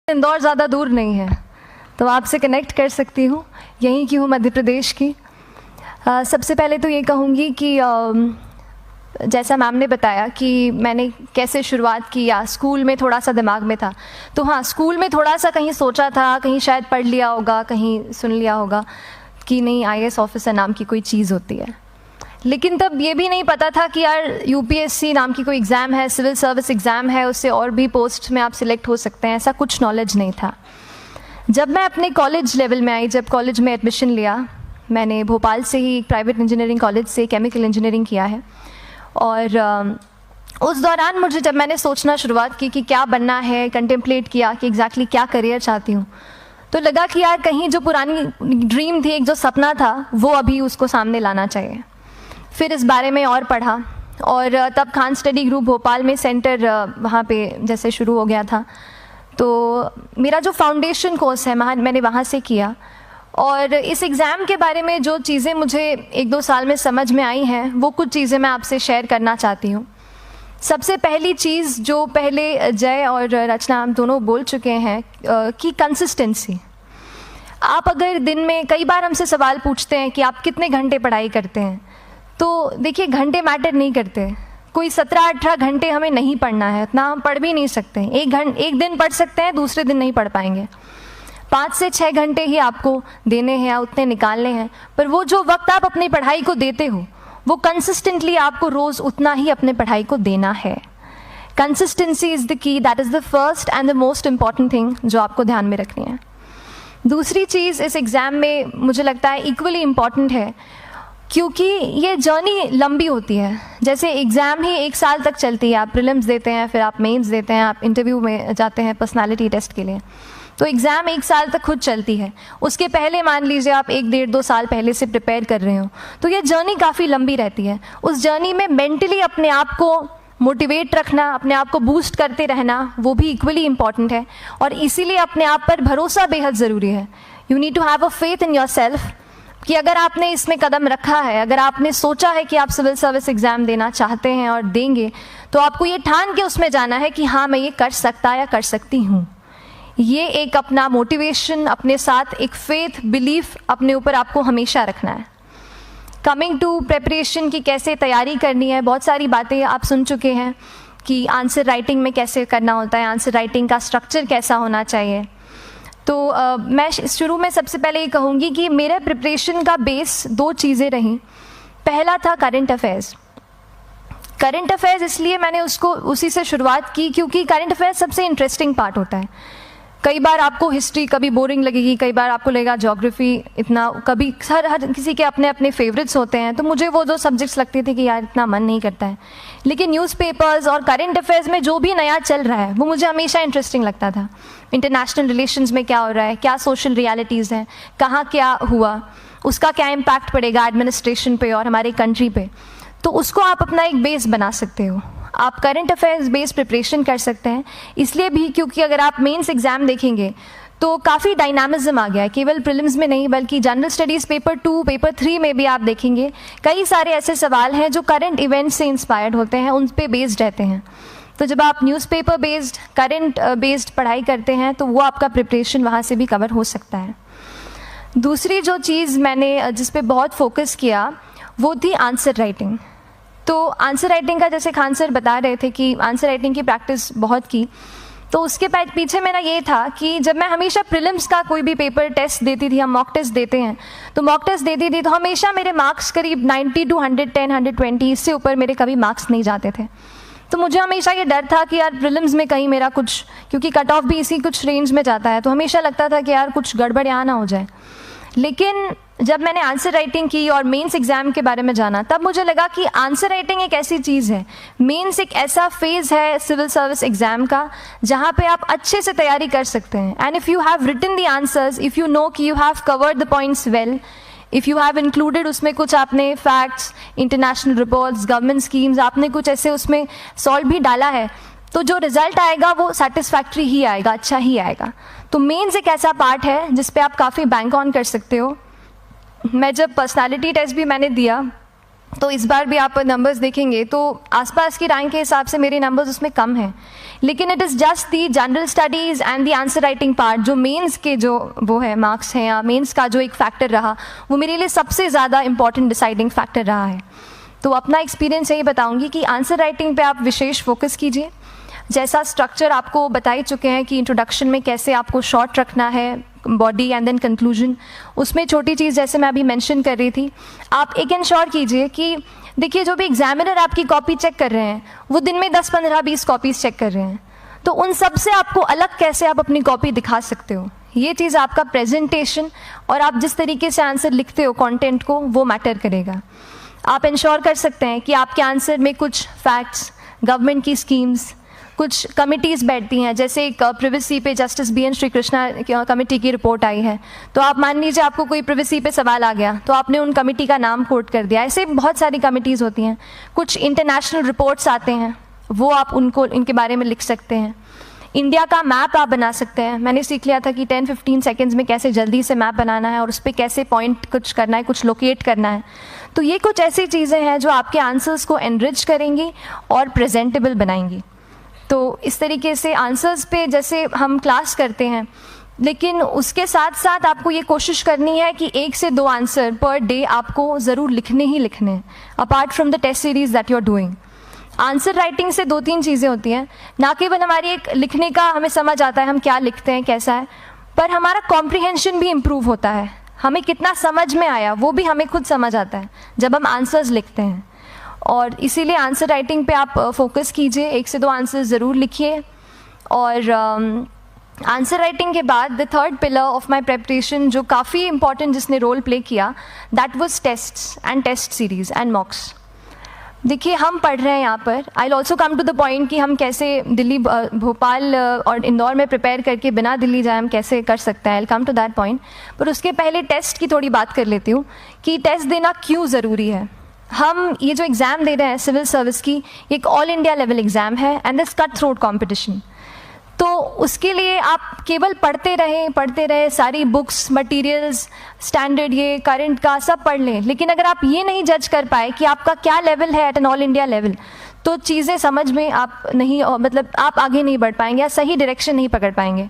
इंदौर ज़्यादा दूर नहीं है, तो आपसे कनेक्ट कर सकती हूँ। यहीं की हूँ, मध्य प्रदेश की। सबसे पहले तो ये कहूँगी कि जैसा मैम ने बताया कि मैंने कैसे शुरुआत की, या स्कूल में थोड़ा सा दिमाग में था। तो हाँ, स्कूल में थोड़ा सा कहीं सोचा था, कहीं शायद पढ़ लिया होगा, कहीं सुन लिया होगा कि नहीं आईएएस ऑफिसर नाम की कोई चीज़ होती है। लेकिन तब ये भी नहीं पता था कि यार यूपीएससी नाम की कोई एग्ज़ाम है, सिविल सर्विस एग्ज़ाम है, उससे और भी पोस्ट में आप सिलेक्ट हो सकते हैं, ऐसा कुछ नॉलेज नहीं था। जब मैं अपने कॉलेज लेवल में आई, जब कॉलेज में एडमिशन लिया, मैंने भोपाल से ही एक प्राइवेट इंजीनियरिंग कॉलेज से केमिकल इंजीनियरिंग किया है। और उस दौरान मुझे जब मैंने सोचना शुरुआत की कि क्या बनना है, कंटेम्पलेट किया कि एग्जैक्टली क्या करियर चाहती हूँ, तो लगा कि यार कहीं जो पुरानी ड्रीम थी, एक जो सपना था, वो अभी उसको सामने लाना चाहिए। फिर इस बारे में और पढ़ा, और तब खान स्टडी ग्रुप भोपाल में सेंटर वहाँ पे जैसे शुरू हो गया था, तो मेरा जो फाउंडेशन कोर्स है मैंने वहाँ से किया। और इस एग्ज़ाम के बारे में जो चीज़ें मुझे 1-2 साल में समझ में आई हैं, वो कुछ चीज़ें मैं आपसे शेयर करना चाहती हूँ। सबसे पहली चीज़ जो पहले जय और रचना हम दोनों बोल चुके हैं कि कंसिस्टेंसी। आप अगर दिन में, कई बार हमसे सवाल पूछते हैं कि आप कितने घंटे पढ़ाई करते हैं, तो देखिए घंटे मैटर नहीं करते। कोई 17-18 घंटे हमें नहीं पढ़ना है, इतना हम पढ़ भी नहीं सकते। एक दिन पढ़ सकते हैं, दूसरे दिन नहीं पढ़ पाएंगे। 5 से 6 घंटे ही आपको देने हैं या उतने निकालने हैं, पर वो जो वक्त आप अपनी पढ़ाई को देते हो, वो कंसिस्टेंटली आपको रोज़ उतना ही अपने पढ़ाई को देना है। Consistency is the key, that is the first and the most important thing जो आपको ध्यान में रखनी है। दूसरी चीज़ इस एग्ज़ाम में मुझे लगता है इक्वली इम्पॉर्टेंट है, क्योंकि ये जर्नी लंबी होती है। जैसे एग्ज़ाम ही 1 साल तक चलती है, आप प्रीलिम्स देते हैं, फिर आप मेंस देते हैं, आप इंटरव्यू में जाते हैं पर्सनालिटी टेस्ट के लिए, तो एग्ज़ाम 1 साल तक खुद चलती है। उसके पहले मान लीजिए आप 1-1.5-2 साल पहले से प्रिपेयर कर रहे हो, तो ये जर्नी काफ़ी लंबी रहती है। उस जर्नी में मेंटली अपने आप को मोटिवेट रखना, अपने आप को बूस्ट करते रहना, वो भी इक्वली इम्पॉर्टेंट है। और इसीलिए अपने आप पर भरोसा बेहद ज़रूरी है। You need to have a faith in yourself कि अगर आपने इसमें कदम रखा है, अगर आपने सोचा है कि आप सिविल सर्विस एग्ज़ाम देना चाहते हैं और देंगे, तो आपको ये ठान के उसमें जाना है कि हाँ मैं ये कर सकता या कर सकती हूँ। ये एक अपना मोटिवेशन, अपने साथ एक फेथ, बिलीफ अपने ऊपर आपको हमेशा रखना है। कमिंग टू प्रेपरेशन की कैसे तैयारी करनी है, बहुत सारी बातें आप सुन चुके हैं कि आंसर राइटिंग में कैसे करना होता है, आंसर राइटिंग का स्ट्रक्चर कैसा होना चाहिए। तो मैं शुरू में सबसे पहले ये कहूँगी कि मेरे प्रिपरेशन का बेस 2 चीज़ें रहीं। पहला था करंट अफेयर्स। करंट अफेयर्स इसलिए मैंने उसी से शुरुआत की क्योंकि करंट अफेयर्स सबसे इंटरेस्टिंग पार्ट होता है। कई बार आपको हिस्ट्री कभी बोरिंग लगेगी, कई बार आपको लगेगा ज्योग्राफी इतना, कभी हर किसी के अपने अपने फेवरेट्स होते हैं। तो मुझे वो 2 सब्जेक्ट्स लगते थे कि यार इतना मन नहीं करता है, लेकिन न्यूज़पेपर्स और करंट अफेयर्स में जो भी नया चल रहा है वो मुझे हमेशा इंटरेस्टिंग लगता था। इंटरनेशनल रिलेशंस में क्या हो रहा है, क्या सोशल रियलिटीज़ हैं, कहाँ क्या हुआ, उसका क्या इम्पैक्ट पड़ेगा एडमिनिस्ट्रेशन पे और हमारे कंट्री पे, तो उसको आप अपना एक बेस बना सकते हो। आप करंट अफेयर्स बेस्ड प्रिपरेशन कर सकते हैं, इसलिए भी क्योंकि अगर आप मेंस एग्ज़ाम देखेंगे तो काफ़ी डायनामिज्म आ गया है, केवल प्रीलिम्स में नहीं बल्कि जनरल स्टडीज़ पेपर 2, पेपर 3 में भी आप देखेंगे कई सारे ऐसे सवाल हैं जो करंट इवेंट से इंस्पायर्ड होते हैं, उन पे बेस्ड रहते हैं। तो जब आप न्यूज़पेपर बेस्ड, करंट बेस्ड पढ़ाई करते हैं तो वो आपका प्रिपरेशन वहाँ से भी कवर हो सकता है। दूसरी जो चीज़ मैंने जिस पे बहुत फोकस किया वो थी आंसर राइटिंग। तो आंसर राइटिंग का, जैसे खान सर बता रहे थे कि आंसर राइटिंग की प्रैक्टिस बहुत की, तो उसके पीछे मेरा ये था कि जब मैं हमेशा प्रीलिम्स का कोई भी पेपर टेस्ट देती थी, हम मॉक टेस्ट देते हैं, तो मॉक टेस्ट देती थी तो हमेशा मेरे मार्क्स करीब 90 to 110, 120, इससे ऊपर मेरे कभी मार्क्स नहीं जाते थे। तो मुझे हमेशा ये डर था कि यार प्रीलिम्स में कहीं मेरा कुछ, क्योंकि कट ऑफ भी इसी कुछ रेंज में जाता है, तो हमेशा लगता था कि यार कुछ गड़बड़ यहाँ ना हो जाए। लेकिन जब मैंने आंसर राइटिंग की और मेंस एग्ज़ाम के बारे में जाना, तब मुझे लगा कि आंसर राइटिंग एक ऐसी चीज़ है, मेंस एक ऐसा फेज़ है सिविल सर्विस एग्ज़ाम का जहाँ पे आप अच्छे से तैयारी कर सकते हैं। And if you have written the answers, if you know कि you have covered the points well, if you have included उसमें कुछ आपने facts, international reports, government schemes, आपने कुछ ऐसे उसमें सॉल्व भी डाला है, तो जो रिज़ल्ट आएगा वो सेटिस्फैक्ट्री ही आएगा, अच्छा ही आएगा। तो मेंस एक ऐसा पार्ट है जिस पे आप काफ़ी बैंक ऑन कर सकते हो। मैं जब पर्सनालिटी टेस्ट भी मैंने दिया तो इस बार भी आप नंबर्स देखेंगे तो आसपास की रैंक के हिसाब से मेरे नंबर्स उसमें कम हैं, लेकिन it is just the general studies and the answer writing part, जो मेंस के जो वो है मार्क्स हैं या मेंस का जो एक फैक्टर रहा, वो मेरे लिए सबसे ज़्यादा इंपॉर्टेंट डिसाइडिंग फैक्टर रहा है। तो अपना एक्सपीरियंस यही बताऊंगी कि आंसर राइटिंग पे आप विशेष फोकस कीजिए। जैसा स्ट्रक्चर आपको बता ही चुके हैं कि इंट्रोडक्शन में कैसे आपको शॉर्ट रखना है, बॉडी एंड देन कंक्लूजन, उसमें छोटी चीज़ जैसे मैं अभी मेंशन कर रही थी, आप एक इंश्योर कीजिए कि देखिए जो भी एग्जामिनर आपकी कॉपी चेक कर रहे हैं वो दिन में 10, 15, 20 कॉपीज़ चेक कर रहे हैं, तो उन सब से आपको अलग कैसे आप अपनी कॉपी दिखा सकते हो, ये चीज़ आपका प्रेजेंटेशन और आप जिस तरीके से आंसर लिखते हो कंटेंट को, वो मैटर करेगा। आप इंश्योर कर सकते हैं कि आपके आंसर में कुछ फैक्ट्स, गवर्नमेंट की स्कीम्स, कुछ कमिटीज़ बैठती हैं, जैसे एक प्रिवेसी पे जस्टिस BN श्रीकृष्णा कमेटी की रिपोर्ट आई है, तो आप मान लीजिए आपको कोई प्रिवेसी पे सवाल आ गया तो आपने उन कमेटी का नाम कोट कर दिया। ऐसे बहुत सारी कमिटीज़ होती हैं। कुछ इंटरनेशनल रिपोर्ट्स आते हैं, वो आप उनको इनके बारे में लिख सकते हैं। इंडिया का मैप आप बना सकते हैं। मैंने सीख लिया था कि 10-15 सेकेंड्स में कैसे जल्दी से मैप बनाना है और उस पर कैसे पॉइंट कुछ करना है, कुछ लोकेट करना है। तो ये कुछ ऐसी चीज़ें हैं जो आपके आंसर्स को एनरिच करेंगी और प्रेजेंटेबल बनाएंगी। तो इस तरीके से आंसर्स पे जैसे हम क्लास करते हैं, लेकिन उसके साथ साथ आपको ये कोशिश करनी है कि 1 से 2 आंसर पर डे आपको ज़रूर लिखने ही लिखने हैं, apart from the test series that you are doing. Answer writing से 2-3 चीज़ें होती हैं, ना केवल हमारी एक लिखने का हमें समझ आता है हम क्या लिखते हैं कैसा है, पर हमारा कॉम्प्रिहेंशन भी इम्प्रूव होता है। हमें कितना समझ में आया वो भी हमें खुद समझ आता है जब हम आंसर्स लिखते हैं। और इसीलिए आंसर राइटिंग पे आप फोकस कीजिए, 1 से 2 आंसर ज़रूर लिखिए। और आंसर राइटिंग के बाद the third pillar of my preparation जो काफ़ी इंपॉर्टेंट जिसने रोल प्ले किया, that was tests and test series and mocks. देखिए हम पढ़ रहे हैं यहाँ पर, I will also come to the point कि हम कैसे दिल्ली, भोपाल और इंदौर में प्रिपेयर करके बिना दिल्ली जाए हम कैसे कर सकते हैं, I will come to that point. पर उसके पहले टेस्ट की थोड़ी बात कर लेती हूँ कि टेस्ट देना क्यों ज़रूरी है। हम ये जो एग्ज़ाम दे रहे हैं सिविल सर्विस की, एक ऑल इंडिया लेवल एग्ज़ाम है and this cut throat competition. तो उसके लिए आप केवल पढ़ते रहें, सारी बुक्स, मटेरियल्स, स्टैंडर्ड ये करंट का सब पढ़ लें, लेकिन अगर आप ये नहीं जज कर पाए कि आपका क्या लेवल है at an all India level, तो चीज़ें समझ में आप नहीं, मतलब आप आगे नहीं बढ़ पाएंगे या सही डायरेक्शन नहीं पकड़ पाएंगे।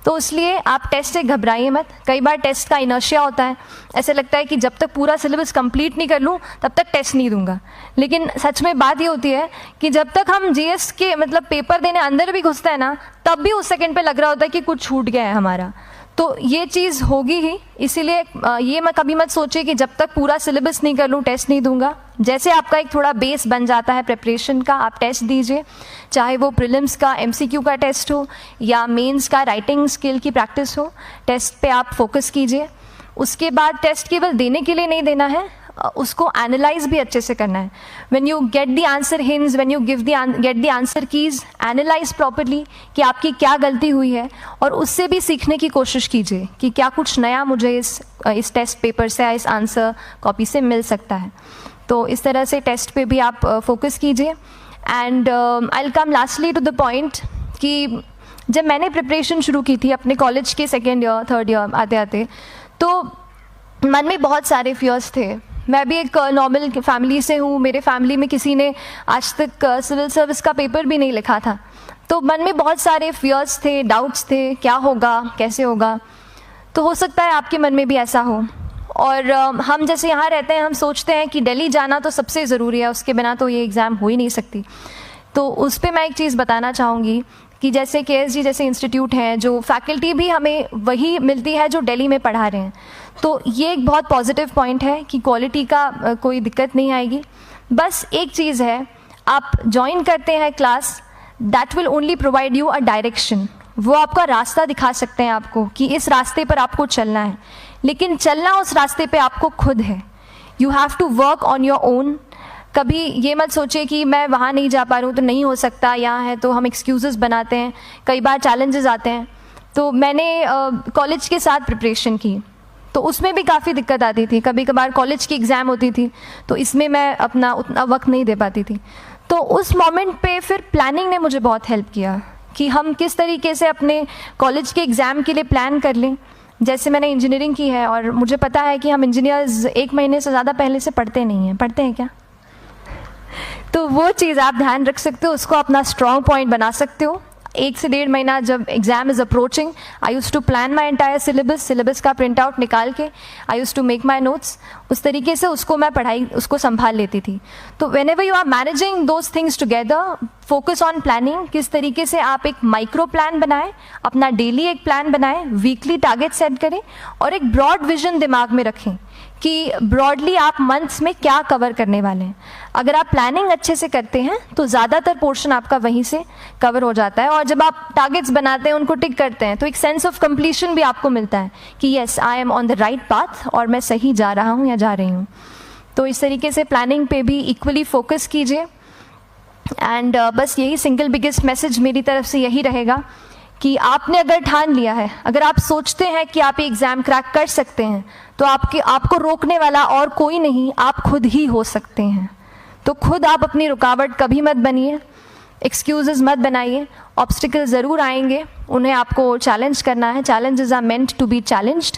तो इसलिए आप टेस्ट से घबराइए मत। कई बार टेस्ट का इनर्शिया होता है, ऐसे लगता है कि जब तक पूरा सिलेबस कंप्लीट नहीं कर लूँ तब तक टेस्ट नहीं दूंगा, लेकिन सच में बात ये होती है कि जब तक हम GS के मतलब पेपर देने अंदर भी घुसते हैं ना, तब भी उस सेकंड पे लग रहा होता है कि कुछ छूट गया है हमारा। तो ये चीज़ होगी ही, इसीलिए ये मैं कभी मत सोचिए कि जब तक पूरा सिलेबस नहीं कर लूँ टेस्ट नहीं दूंगा। जैसे आपका एक थोड़ा बेस बन जाता है प्रिपरेशन का, आप टेस्ट दीजिए, चाहे वो प्रीलिम्स का MCQ का टेस्ट हो या मेंस का राइटिंग स्किल की प्रैक्टिस हो, टेस्ट पे आप फोकस कीजिए। उसके बाद टेस्ट केवल देने के लिए नहीं देना है, उसको एनालाइज भी अच्छे से करना है। When you get the answer hints, when you get the answer keys, analyse properly कि आपकी क्या गलती हुई है और उससे भी सीखने की कोशिश कीजिए कि क्या कुछ नया मुझे इस टेस्ट पेपर से या इस आंसर कॉपी से मिल सकता है। तो इस तरह से टेस्ट पे भी आप फोकस कीजिए। And I will come lastly to the point कि जब मैंने प्रिपरेशन शुरू की थी अपने कॉलेज के 2nd ईयर 3rd ईयर आते आते, तो मन में बहुत सारे फियर्स थे। मैं भी एक नॉर्मल फैमिली से हूँ, मेरे फैमिली में किसी ने आज तक सिविल सर्विस का पेपर भी नहीं लिखा था, तो मन में बहुत सारे फियर्स थे, डाउट्स थे, क्या होगा, कैसे होगा। तो हो सकता है आपके मन में भी ऐसा हो। और हम जैसे यहाँ रहते हैं, हम सोचते हैं कि दिल्ली जाना तो सबसे ज़रूरी है, उसके बिना तो ये एग्ज़ाम हो ही नहीं सकती। तो उस पर मैं एक चीज़ बताना चाहूँगी कि जैसे KSG जैसे इंस्टीट्यूट हैं, जो फैकल्टी भी हमें वही मिलती है जो दिल्ली में पढ़ा रहे हैं, तो ये एक बहुत पॉजिटिव पॉइंट है कि क्वालिटी का कोई दिक्कत नहीं आएगी। बस एक चीज़ है, आप ज्वाइन करते हैं class, that will only provide you a direction, वो आपका रास्ता दिखा सकते हैं आपको कि इस रास्ते पर आपको चलना है, लेकिन चलना उस रास्ते पे आपको खुद है। You have to work on your own. कभी ये मत सोचिए कि मैं वहाँ नहीं जा पा रहा हूँ तो नहीं हो सकता, यहाँ है, तो हम एक्सक्यूज़ेस बनाते हैं। कई बार चैलेंजेस आते हैं। तो मैंने कॉलेज के साथ प्रिपरेशन की, तो उसमें भी काफ़ी दिक्कत आती थी। कभी कभार कॉलेज की एग्ज़ाम होती थी तो इसमें मैं अपना उतना वक्त नहीं दे पाती थी। तो उस मोमेंट पे फिर प्लानिंग ने मुझे बहुत हेल्प किया कि हम किस तरीके से अपने कॉलेज के एग्ज़ाम के लिए प्लान कर लें। जैसे मैंने इंजीनियरिंग की है और मुझे पता है कि हम इंजीनियर्स 1 महीने से ज़्यादा पहले से पढ़ते नहीं हैं। पढ़ते हैं क्या? तो वो चीज़ आप ध्यान रख सकते हो, उसको अपना स्ट्रॉन्ग पॉइंट बना सकते हो। 1 से 1.5 महीना जब exam is approaching, I use to plan my entire syllabus का प्रिंट आउट निकाल के I use to make my notes, उस तरीके से उसको मैं उसको संभाल लेती थी। तो whenever you are managing those things together, focus on planning, किस तरीके से आप एक माइक्रो प्लान बनाएं, अपना डेली एक प्लान बनाएं, वीकली टारगेट सेट करें और एक ब्रॉड विजन दिमाग में रखें कि ब्रॉडली आप मंथ्स में क्या कवर करने वाले हैं। अगर आप प्लानिंग अच्छे से करते हैं तो ज़्यादातर पोर्शन आपका वहीं से कवर हो जाता है, और जब आप टारगेट्स बनाते हैं, उनको टिक करते हैं, तो एक सेंस ऑफ कंप्लीशन भी आपको मिलता है कि yes I am on the right path और मैं सही जा रहा हूँ या जा रही हूँ। तो इस तरीके से प्लानिंग पे भी इक्वली फोकस कीजिए। एंड बस यही सिंगल बिगेस्ट मैसेज मेरी तरफ से यही रहेगा कि आपने अगर ठान लिया है, अगर आप सोचते हैं कि आप ये एग्ज़ाम क्रैक कर सकते हैं, तो आपको रोकने वाला और कोई नहीं, आप खुद ही हो सकते हैं। तो खुद आप अपनी रुकावट कभी मत बनिए, एक्सक्यूज़ेस मत बनाइए। ऑब्स्टिकल ज़रूर आएंगे, उन्हें आपको चैलेंज करना है। Challenges are meant to be challenged.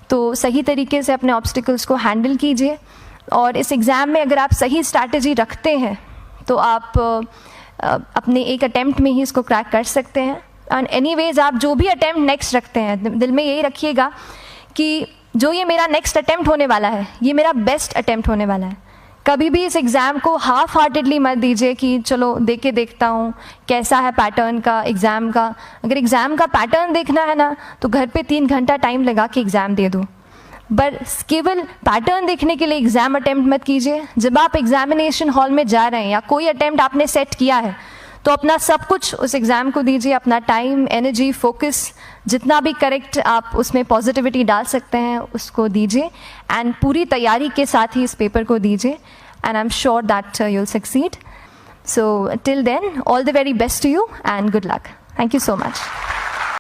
तो सही तरीके से अपने ऑब्स्टिकल्स को हैंडल कीजिए, और इस एग्ज़ाम में अगर आप सही स्ट्रैटेजी रखते हैं तो आप अपने एक अटैम्प्ट में ही इसको क्रैक कर सकते हैं। एंड एनीवेज आप जो भी अटैम्प्ट नेक्स्ट रखते हैं, दिल में यही रखिएगा कि जो ये मेरा नेक्स्ट अटैम्प्ट होने वाला है, ये मेरा बेस्ट अटैम्प्ट होने वाला है। कभी भी इस एग्ज़ाम को हाफ हार्टेडली मत दीजिए कि चलो देख के देखता हूँ कैसा है पैटर्न का एग्ज़ाम का। अगर एग्ज़ाम का पैटर्न देखना है ना, तो घर पे 3 घंटा टाइम लगा के एग्ज़ाम दे दो, बस केवल पैटर्न देखने के लिए एग्ज़ाम अटैम्प्ट मत कीजिए। जब आप एग्जामिनेशन हॉल में जा रहे हैं या कोई अटैम्प्ट आपने सेट किया है, तो अपना सब कुछ उस एग्ज़ाम को दीजिए, अपना टाइम, एनर्जी, फोकस, जितना भी करेक्ट आप उसमें पॉजिटिविटी डाल सकते हैं उसको दीजिए, एंड पूरी तैयारी के साथ ही इस पेपर को दीजिए, and I am sure that you will succeed. So till then, all the very best to you and good luck. Thank you so much.